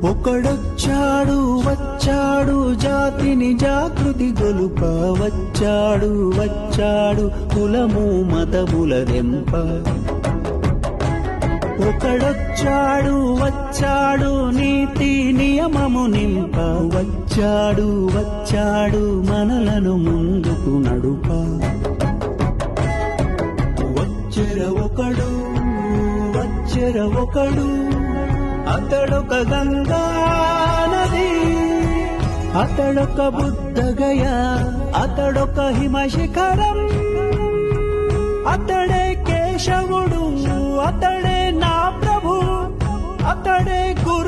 ఒకడొచ్చాడు వచ్చాడు జాతిని జాగృతి గొలుప వచ్చాడు వచ్చాడు కులము మతముల దెంప ఒకడొచ్చాడు వచ్చాడు నీతి నియమము నింప వచ్చాడు వచ్చాడు మనలను ముందుకు నడుప వచ్చెర ఒకడు అతడొక గంగా నది అతడొక బుద్ధగయ అతడొక హిమశిఖరం అతడే కేశవుడు అతడే నా ప్రభు అతడే గురు